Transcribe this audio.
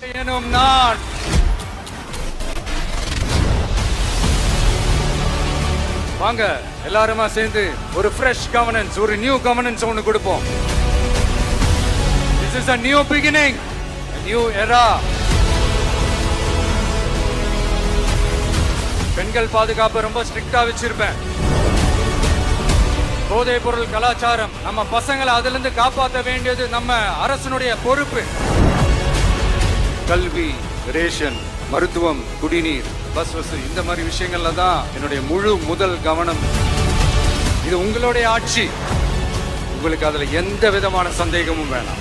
எனும் நான் வாங்க எல்லாருமா சேர்ந்து ஒரு ஃப்ரெஷ் கவர்னன்ஸ், ஒரு நியூ கவர்னன்ஸ் ஒன்னு கொடுப்போம். This is a new beginning, a new era. பெண்கள் பாதுகாப்பு ரொம்ப ஸ்ட்ரிக்டா வச்சிருப்பேன். போதைப் பொருள் கலாச்சாரம், நம்ம பசங்களை அதுல இருந்து காப்பாற்ற வேண்டியது நம்ம அரசனுடைய பொறுப்பு. கல்வி, ரேஷன், மருத்துவம், குடிநீர், பஸ் வசதி, இந்த மாதிரி விஷயங்கள்ல தான் என்னுடைய முழு முதல் கவனம். இது உங்களுடைய ஆட்சி, உங்களுக்கு அதுல எந்த விதமான சந்தேகமும் வேணாம்.